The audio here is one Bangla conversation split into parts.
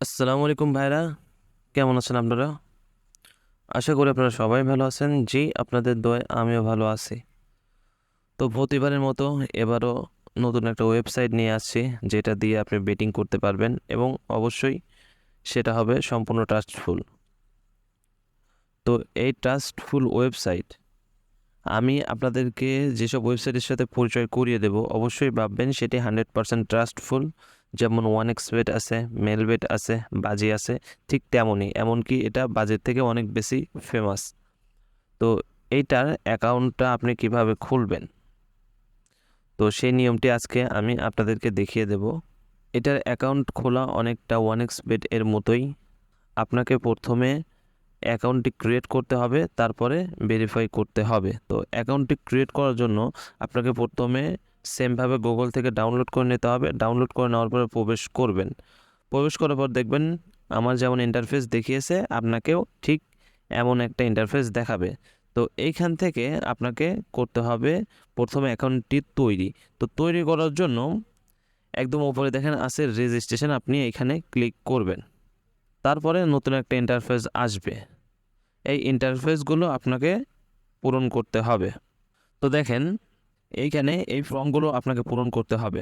আসসালামু আলাইকুম ভাইরা, কেমন আছেন আপনারা? আশা করি আপনারা সবাই ভালো আছেন। জি, আপনাদের দোয়ায় আমিও ভালো আছি। তো প্রতিবারের মতো এবারও নতুন একটা ওয়েবসাইট নিয়ে আসছি, যেটা দিয়ে আপনি বেটিং করতে পারবেন এবং অবশ্যই সেটা হবে সম্পূর্ণ ট্রাস্টফুল। তো এই ট্রাস্টফুল ওয়েবসাইট আমি আপনাদেরকে যেসব ওয়েবসাইটের সাথে পরিচয় করিয়ে দেব, অবশ্যই ভাববেন সেটি 100% ট্রাস্টফুল। যেমন ওয়ানএক্সবেট আছে, মেলবেট আছে, বাজি আছে, ঠিক তেমনই, এমনকি এটা বাজের থেকে অনেক বেশি ফেমাস। তো এইটার অ্যাকাউন্টটা আপনি কিভাবে খুলবেন, তো সেই নিয়মটি আজকে আমি আপনাদেরকে দেখিয়ে দেব। এটার অ্যাকাউন্ট খোলা অনেকটা ওয়ানএক্সবেট এর মতোই। আপনাকে প্রথমে অ্যাকাউন্টটি ক্রিয়েট করতে হবে, তারপরে ভেরিফাই করতে হবে। তো অ্যাকাউন্টটি ক্রিয়েট করার জন্য আপনাকে প্রথমে সেমভাবে গুগল থেকে ডাউনলোড করে নিতে হবে। ডাউনলোড করে নেওয়ার পরে প্রবেশ করবেন। প্রবেশ করার পর দেখবেন আমার যেমন ইন্টারফেস দেখিয়েছে আপনাকেও ঠিক এমন একটা ইন্টারফেস দেখাবে। তো এইখান থেকে আপনাকে করতে হবে প্রথমে অ্যাকাউন্টটি তৈরি। তো তৈরি করার জন্য একদম উপরে দেখেন আছে রেজিস্ট্রেশন, আপনি এখানে ক্লিক করবেন। তারপরে নতুন একটা ইন্টারফেস আসবে। এই ইন্টারফেসগুলো আপনাকে পূরণ করতে হবে। তো দেখেন এইখানে এই ফর্মগুলো আপনাকে পূরণ করতে হবে।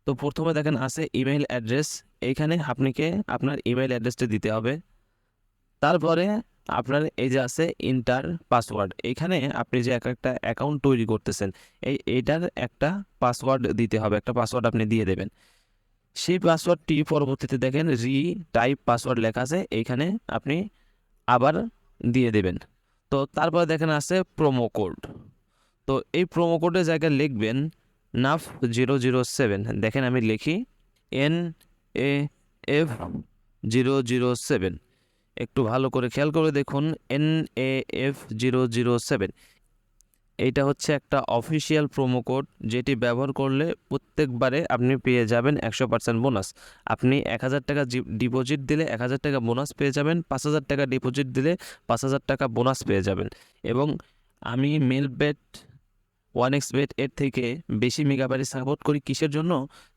তো প্রথমে দেখেন আছে ইমেইল অ্যাড্রেস, এইখানে আপনাকে আপনার ইমেইল অ্যাড্রেসটা দিতে হবে। তারপরে আপনার এই যে আছে ইন্টার পাসওয়ার্ড, এইখানে আপনি যে একটা অ্যাকাউন্ট তৈরি করতেছেন এইটার একটা পাসওয়ার্ড দিতে হবে, একটা পাসওয়ার্ড আপনি দিয়ে দেবেন। সেই পাসওয়ার্ডটি পরবর্তীতে দেখেন টাইপ পাসওয়ার্ড লেখা আছে, এইখানে আপনি আবার দিয়ে দেবেন। তো তারপরে দেখেন আছে প্রোমো কোড। তো এই প্রোমো কোডের জায়গায় লিখবেন NAF007। দেখেন আমি লিখি NAF007। একটু ভালো করে খেয়াল করে দেখুন, NAF007 এইটা হচ্ছে একটা অফিসিয়াল প্রোমো কোড, যেটি ব্যবহার করলে প্রত্যেকবারে আপনি পেয়ে যাবেন 100% বোনাস। আপনি 1000 টাকা ডিপোজিট দিলে 1000 টাকা বোনাস পেয়ে যাবেন, 5000 টাকা ডিপোজিট দিলে 5000 টাকা বোনাস পেয়ে যাবেন। এবং আমি মেলবেট ওয়ানএক্সবেট এর থেকে বেশি মেগাবাইট সাপোর্ট করি, কিসের জন্য?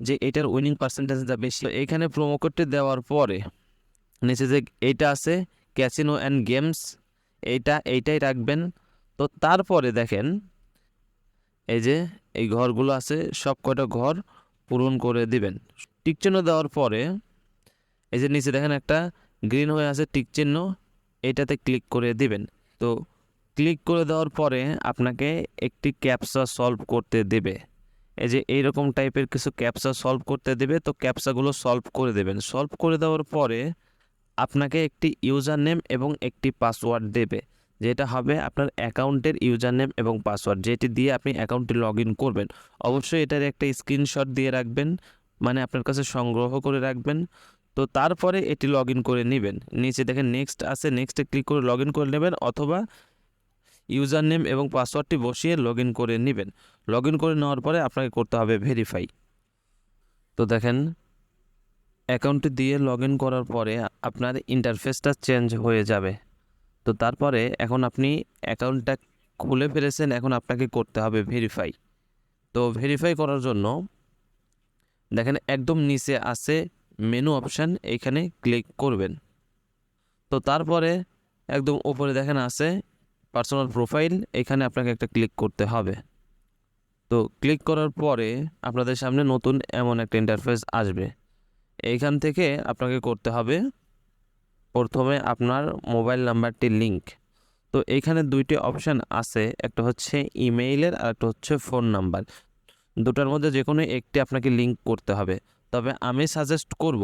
যে এটার উইনিং পার্সেন্টেজটা বেশি। তো এইখানে প্রোমো কোডটি দেওয়ার পরে নিচে যে এইটা আছে ক্যাসিনো অ্যান্ড গেমস, এইটাই রাখবেন। তো তারপরে দেখেন এই যে এই ঘরগুলো আছে, সব কয়টা ঘর পূরণ করে দিবেন। টিক চিহ্ন দেওয়ার পরে এই যে নিচে দেখেন একটা গ্রিন হয়ে আছে টিক চিহ্ন, এটাতে ক্লিক করে দিবেন। তো ক্লিক করে দেওয়ার পরে আপনাকে একটি ক্যাপচা সলভ করতে দেবে। এই যে এইরকম টাইপের কিছু ক্যাপচা সলভ করতে দেবে, তো ক্যাপচাগুলো সলভ করে দেবেন। সলভ করে দেওয়ার পরে আপনাকে একটি ইউজার নেম এবং একটি পাসওয়ার্ড দেবে, যেটা হবে আপনার অ্যাকাউন্টের ইউজার নেম এবং পাসওয়ার্ড, যেটি দিয়ে আপনি অ্যাকাউন্টটি লগ ইন করবেন। অবশ্যই এটার একটা স্ক্রিনশট দিয়ে রাখবেন, মানে আপনার কাছে সংগ্রহ করে রাখবেন। তো তারপরে এটি লগ ইন করে নেবেন। নিচে দেখেন নেক্সট আছে, নেক্সটে ক্লিক করে লগ ইন করে নেবেন, অথবা ইউজার নেম এবং পাসওয়ার্ডটি বসিয়ে লগ ইন করে নেবেন। লগ ইন করে নেওয়ার পরে আপনাকে করতে হবে ভেরিফাই। তো দেখেন অ্যাকাউন্টটি দিয়ে লগ ইন করার পরে আপনার ইন্টারফেসটা চেঞ্জ হয়ে যাবে। তো তারপরে এখন আপনি অ্যাকাউন্টটা খুলে ফেলেছেন, এখন আপনাকে করতে হবে ভেরিফাই। তো ভেরিফাই করার জন্য দেখেন একদম নিচে আছে মেনু অপশান, এইখানে ক্লিক করবেন। তো তারপরে একদম উপরে দেখেন আছে পার্সোনাল প্রোফাইল, এখানে আপনাকে একটা ক্লিক করতে হবে। তো ক্লিক করার পরে আপনাদের সামনে নতুন এমন একটা ইন্টারফেস আসবে। এইখান থেকে আপনাকে করতে হবে প্রথমে আপনার মোবাইল নাম্বারটি লিঙ্ক। তো এইখানে দুইটি অপশান আছে, একটা হচ্ছে ইমেইলের আর একটা হচ্ছে ফোন নাম্বার। দুটার মধ্যে যে কোনো একটি আপনাকে লিঙ্ক করতে হবে। তবে আমি সাজেস্ট করব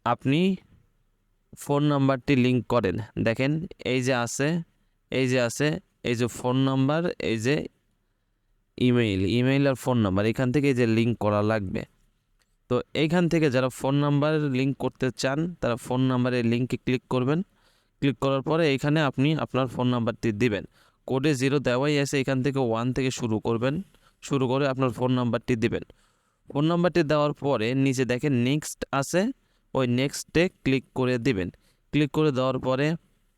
আপনি ফোন নাম্বারটি লিঙ্ক করেন। দেখেন এই যে আছে, এই যে আছে, এই যে ফোন নাম্বার, এই যে ইমেইল আর ফোন নাম্বার, এখান থেকে এই যে লিঙ্ক করা লাগবে। তো এইখান থেকে যারা ফোন নাম্বার লিঙ্ক করতে চান তারা ফোন নাম্বারের লিঙ্কে ক্লিক করবেন। ক্লিক করার পরে এখানে আপনি আপনার ফোন নাম্বারটি দিবেন। কোডে 0 দেওয়াই আছে, এখান থেকে 1 থেকে শুরু করবেন। শুরু করে আপনার ফোন নাম্বারটি দিবেন। ফোন নাম্বারটি দেওয়ার পরে নিচে দেখেন নেক্সট আছে, ওই নেক্সটে ক্লিক করে দিবেন। ক্লিক করে দেওয়ার পরে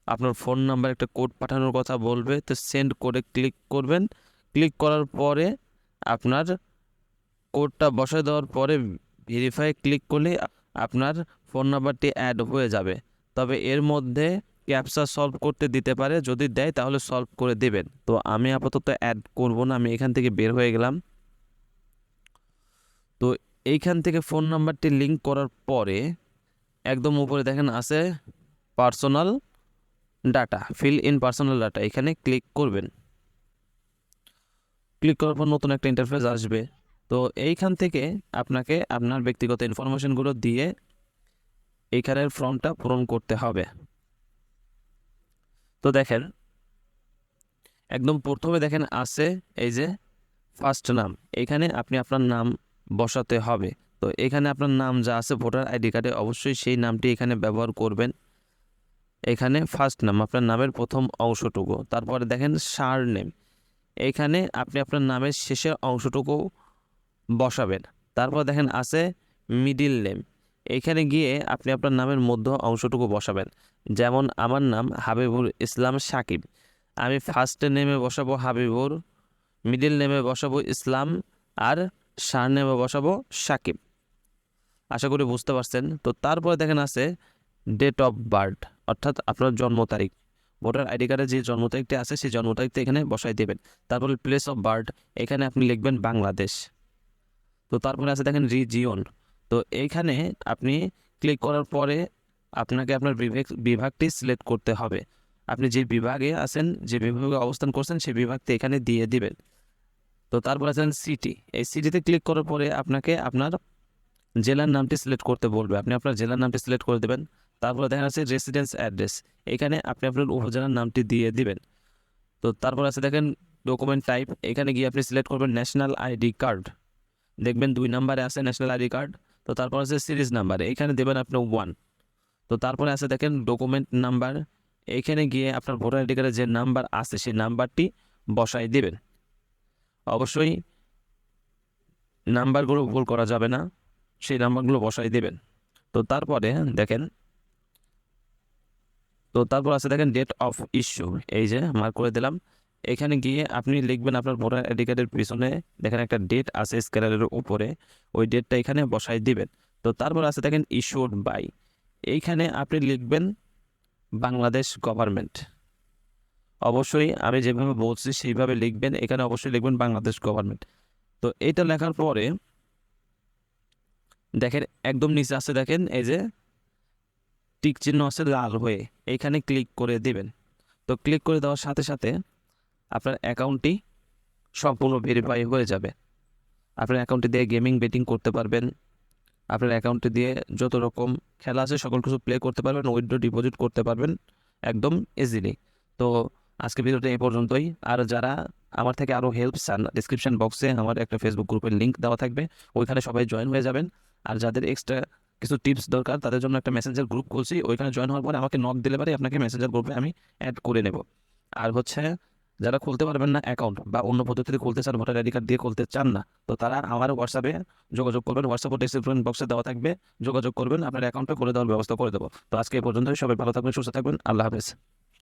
আপনার ফোন নাম্বার একটা কোড পাঠানোর কথা বলবে, তো সেন্ড কোডে ক্লিক করবেন। ক্লিক করার পরে আপনার কোডটা বসায় দেওয়ার পরে ভেরিফাই ক্লিক করলে আপনার ফোন নাম্বারটি অ্যাড হয়ে যাবে। তবে এর মধ্যে ক্যাপচা সলভ করতে দিতে পারে, যদি দেয় তাহলে সলভ করে দেবেন। তো আমি আপাতত অ্যাড করব না, আমি এখান থেকে বের হয়ে গেলাম। তো এইখান থেকে ফোন নাম্বারটি লিঙ্ক করার পরে একদম উপরে দেখেন আছে personal data, fill in personal data, এখানে ক্লিক করবেন। ক্লিক করার পর নতুন একটা ইন্টারফেস আসবে। তো এইখান থেকে আপনাকে আপনার ব্যক্তিগত ইনফরমেশনগুলো দিয়ে এইখানের ফর্মটা পূরণ করতে হবে। তো দেখেন একদম প্রথমে দেখেন আছে এই যে ফার্স্ট নাম, এখানে আপনি আপনার নাম বসাতে হবে। তো এখানে আপনার নাম যা আছে ভোটার আইডি কার্ডে অবশ্যই সেই নামটি এখানে ব্যবহার করবেন। এখানে ফার্স্ট নাম আপনার নামের প্রথম অংশটুকু, তারপরে দেখেন সার নেম, এইখানে আপনি আপনার নামের শেষের অংশটুকু বসাবেন। তারপর দেখেন আছে মিডিল নেম, এইখানে গিয়ে আপনি আপনার নামের মধ্য অংশটুকু বসাবেন। যেমন আমার নাম হাবিবুল ইসলাম সাকিব, আমি ফার্স্ট নেমে বসাবো হাবিবুর, মিডিল নেমে বসাবো ইসলাম, আর সার নেমে বসাবো সাকিব। আশা করি বুঝতে পারছেন। তো তারপরে দেখেন আছে ডেট অফ বার্থ, অর্থাৎ আপনার জন্ম তারিখ, ভোটার আইডি কার্ডে যে জন্ম তারিখটি আছে সেই জন্ম তারিখটা এখানে বসাই দেবেন। তারপরে প্লেস অফ বার্থ, এখানে আপনি লিখবেন বাংলাদেশ। তো তারপরে আছে দেখেন রিজিয়ন, তো এইখানে আপনি ক্লিক করার পরে আপনাকে আপনার বিভাগটি সিলেক্ট করতে হবে। আপনি যে বিভাগে আছেন, যে বিভাগে অবস্থান করছেন সেই বিভাগটি এখানে দিয়ে দিবেন। তো তারপর আছেন সিটি, এই সিটিতে ক্লিক করার পরে আপনাকে আপনার জেলার নামটি সিলেক্ট করতে বলবে, আপনি আপনার জেলার নামটি সিলেক্ট করে দেবেন। তারপরে দেখা যাচ্ছে রেসিডেন্স অ্যাড্রেস, এখানে আপনি আপনার উপজেলার নামটি দিয়ে দিবেন। তো তারপর আছে দেখেন ডকুমেন্ট টাইপ, এখানে গিয়ে আপনি সিলেক্ট করবেন ন্যাশনাল আইডি কার্ড, দেখবেন 2 নম্বরে আছে ন্যাশনাল আইডি কার্ড। তো তারপর আছে সিরিজ নাম্বার, এখানে দেবেন আপনি 1। তো তারপরে আছে দেখেন ডকুমেন্ট নাম্বার, এইখানে গিয়ে আপনার ভোটার আইডি কার্ডে যে নাম্বার আছে সেই নাম্বারটি বসাই দেবেন। অবশ্যই নাম্বারগুলো ভুল করা যাবে না, সেই নাম্বারগুলো বসাই দেবেন। তো তারপরে দেখেন, তো তারপর আছে দেখেন ডেট অফ ইস্যু, এই যে মার্ক করে দিলাম। এখানে গিয়ে আপনি লিখবেন আপনার ভোটার আইডি কার্ডের পিছনে দেখেন একটা ডেট আছে স্ক্যানারের উপরে, ওই ডেটটা এখানে বসাই দিবেন। তো তারপর আছে দেখেন ইস্যুড বাই, এইখানে আপনি লিখবেন বাংলাদেশ গভর্নমেন্ট। অবশ্যই আমি যেভাবে বলছি সেইভাবে লিখবেন, এখানে অবশ্যই লিখবেন বাংলাদেশ গভর্নমেন্ট। তো এইটা লেখার পরে দেখেন একদম নিচে আছে দেখেন এই যে টিক চিহ্ন আছে লাল হয়ে, এইখানে ক্লিক করে দিবেন। তো ক্লিক করে দেওয়ার সাথে সাথে আপনার অ্যাকাউন্টটি সম্পূর্ণ ভেরিফাই হয়ে যাবে। আপনার অ্যাকাউন্টটি দিয়ে গেমিং বেটিং করতে পারবেন, আপনার অ্যাকাউন্টটি দিয়ে যত রকম খেলা আছে সকল কিছু প্লে করতে পারবেন, উইথড্র ডিপোজিট করতে পারবেন একদম ইজিলি। তো আজকে ভিডিওটা এই পর্যন্তই। আর যারা আমার থেকে আরও হেল্প চান, ডিসক্রিপশন বক্সে আমার একটা ফেসবুক গ্রুপের লিঙ্ক দেওয়া থাকবে, ওইখানে সবাই জয়েন হয়ে যাবেন। আর যাদের এক্সট্রা কিছু টিপস দরকার তাদের জন্য একটা মেসেঞ্জার গ্রুপ খুলছি, ওইখানে জয়েন হওয়ার পরে আমাকে নক দিলে পারে আপনাকে মেসেঞ্জার গ্রুপে আমি অ্যাড করে নেব। আর হচ্ছে যারা খুলতে পারবেন না অ্যাকাউন্ট বা অন্য পদ্ধতিতে খুলতে চান, ভোটার আইডি কার্ড দিয়ে খুলতে চান না, তো তারা আমার হোয়াটসঅ্যাপে যোগাযোগ করবেন, হোয়াটসঅ্যাপ ডিসক্রিপশন বক্সে দেওয়া থাকবে, যোগাযোগ করবেন, আপনার অ্যাকাউন্টে করে দেওয়ার ব্যবস্থা করে দেবো। তো আজকে এই পর্যন্তই, সবাই ভালো থাকবেন, সুস্থ থাকবেন, আল্লাহ হাফেজ।